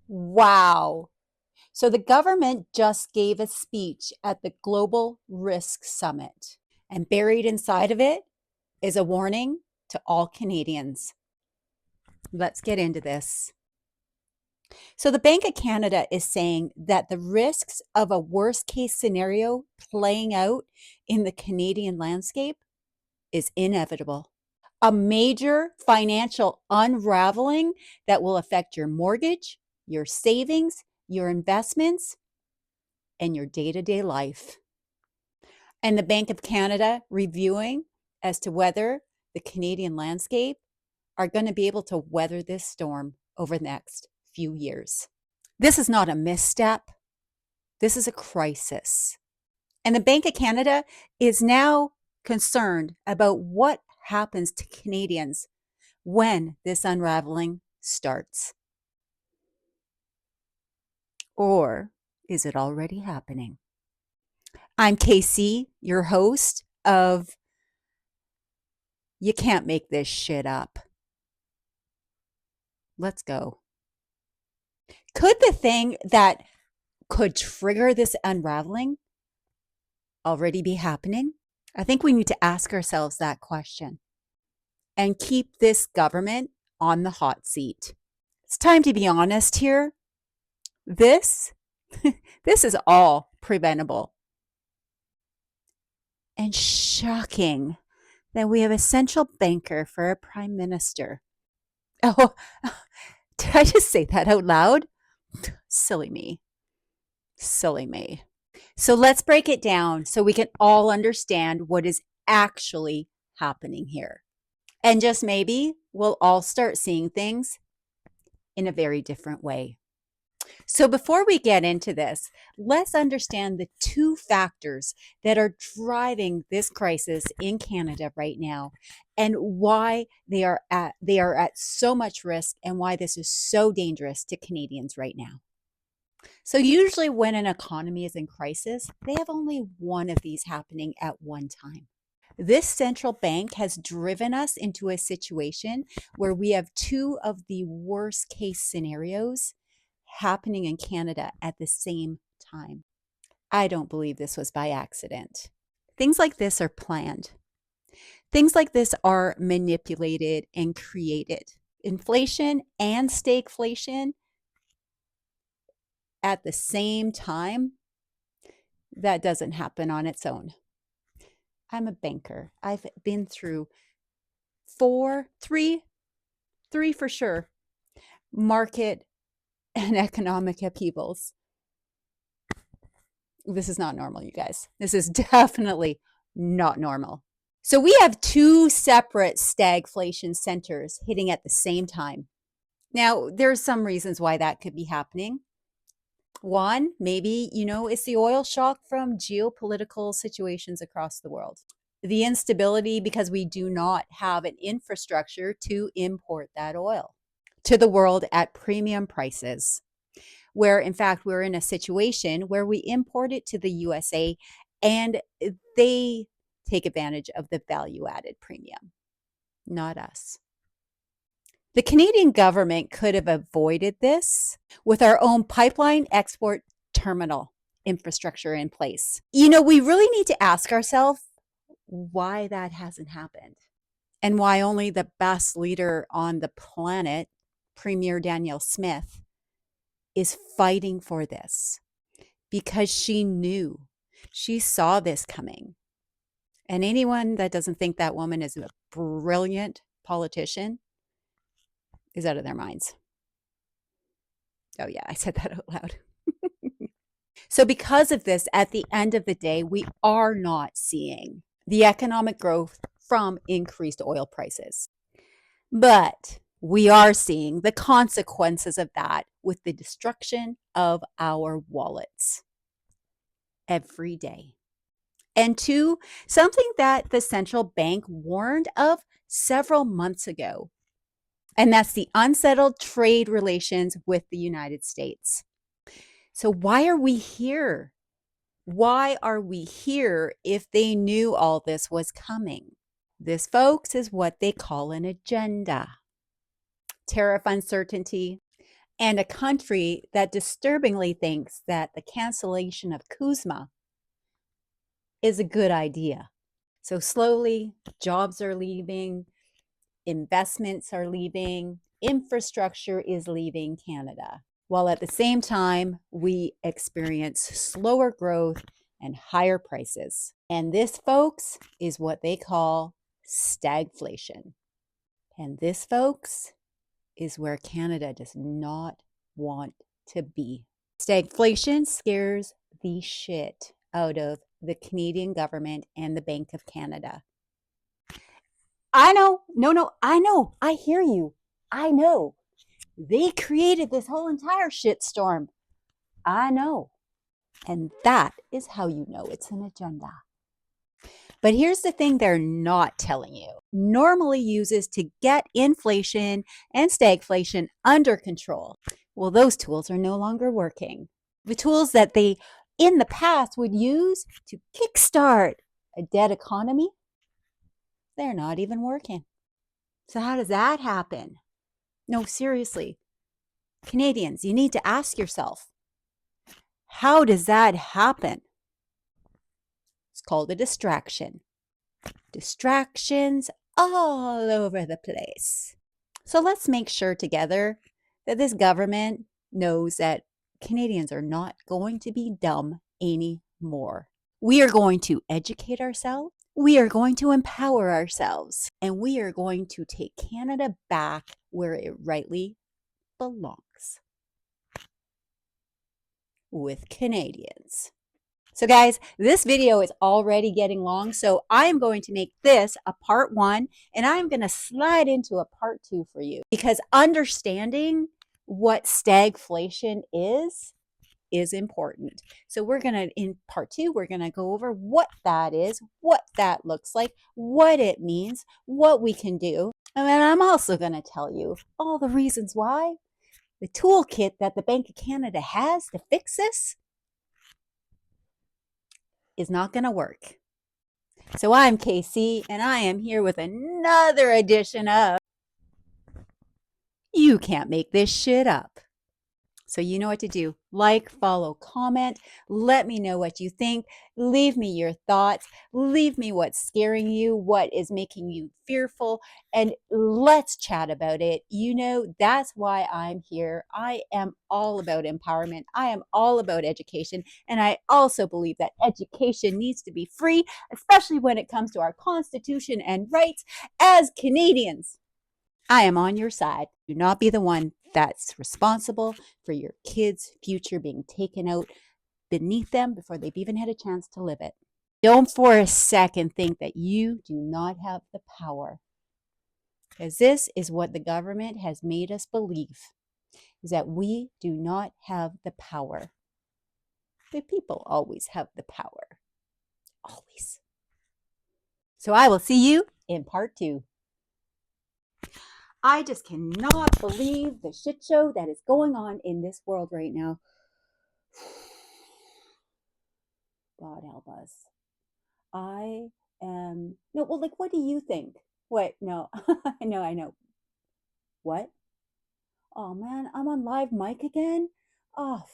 Wow. So the government just gave a speech at the Global Risk Summit, and buried inside of it is a warning to all Canadians. Let's get into this. So the Bank of Canada is saying that the risks of a worst case scenario playing out in the Canadian landscape is inevitable. A major financial unraveling that will affect your mortgage, your savings, your investments, and your day to day life. And the Bank of Canada reviewing as to whether the Canadian landscape are going to be able to weather this storm over the next few years. This is not a misstep. This is a crisis. And the Bank of Canada is now concerned about what happens to Canadians when this unraveling starts. Or is it already happening? I'm Casey, your host of You Can't Make This Shit Up. Let's go. Could the thing that could trigger this unraveling already be happening? I think we need to ask ourselves that question and keep this government on the hot seat. It's time to be honest here. This this is all preventable. And shocking that we have a central banker for a prime minister. Oh, did I just say that out loud? Silly me. Silly me. So let's break it down so we can all understand what is actually happening here. And just maybe we'll all start seeing things in a very different way. So before we get into this, let's understand the two factors that are driving this crisis in Canada right now and why they are at so much risk and why this is so dangerous to Canadians right now. So usually when an economy is in crisis, they have only one of these happening at one time. This central bank has driven us into a situation where we have two of the worst case scenarios happening in Canada at the same time. I don't believe this was by accident. Things like this are planned. Things like this are manipulated and created. Inflation and stagflation at the same time, that doesn't happen on its own. I'm a banker. I've been through three for sure, market and economic upheavals. This is not normal, you guys. This is definitely not normal. So we have two separate stagflation centers hitting at the same time. Now, there's some reasons why that could be happening. One, maybe, it's the oil shock from geopolitical situations across the world. The instability because we do not have an infrastructure to import that oil to the world at premium prices, where in fact we're in a situation where we import it to the USA and they take advantage of the value added premium, not us. The Canadian government could have avoided this with our own pipeline export terminal infrastructure in place. We really need to ask ourselves why that hasn't happened and why only the best leader on the planet, Premier Danielle Smith, is fighting for this because she saw this coming. And anyone that doesn't think that woman is a brilliant politician is out of their minds. Oh yeah, I said that out loud. So because of this, at the end of the day, we are not seeing the economic growth from increased oil prices. But we are seeing the consequences of that with the destruction of our wallets every day. And two, something that the central bank warned of several months ago, and that's the unsettled trade relations with the United States. So why are we here? Why are we here if they knew all this was coming? This, folks, is what they call an agenda. Tariff uncertainty, and a country that disturbingly thinks that the cancellation of CUSMA is a good idea. So slowly, jobs are leaving, investments are leaving, infrastructure is leaving Canada, while at the same time, we experience slower growth and higher prices. And this, folks, is what they call stagflation. And this, folks, is where Canada does not want to be. Stagflation scares the shit out of the Canadian government and the Bank of Canada. I know. No, I know. I hear you. I know. They created this whole entire shitstorm. I know. And that is how you know it's an agenda. But here's the thing they're not telling you. Normally uses to get inflation and stagflation under control. Well, those tools are no longer working. The tools that they in the past would use to kickstart a dead economy, they're not even working. So how does that happen? No, seriously. Canadians, you need to ask yourself, how does that happen? It's called a distraction. Distractions all over the place. So let's make sure together that this government knows that Canadians are not going to be dumb anymore. We are going to educate ourselves. We are going to empower ourselves. And we are going to take Canada back where it rightly belongs, with Canadians. So guys, this video is already getting long, so I am going to make this a part 1, and I'm going to slide into a part 2 for you, because understanding what stagflation is important. So we're going to, in part 2, we're going to go over what that is, what that looks like, what it means, what we can do. And then I'm also going to tell you all the reasons why the toolkit that the Bank of Canada has to fix this is not going to work. So I'm KC, and I am here with another edition of You Can't Make This Shit Up. So you know what to do. Like, follow, comment. Let me know what you think. Leave me your thoughts. Leave me what's scaring you, what is making you fearful, and let's chat about it. You know, that's why I'm here. I am all about empowerment. I am all about education. And I also believe that education needs to be free, especially when it comes to our Constitution and rights as Canadians. I am on your side. Do not be the one that's responsible for your kids' future being taken out beneath them before they've even had a chance to live it. Don't for a second think that you do not have the power, because this is what the government has made us believe, is that we do not have the power. The people always have the power. Always. So I will see you in part 2. I just cannot believe the shit show that is going on in this world right now. God help us. I am, no, well, like, what do you think? Wait, no, I know. What? Oh man, I'm on live mic again? Oh,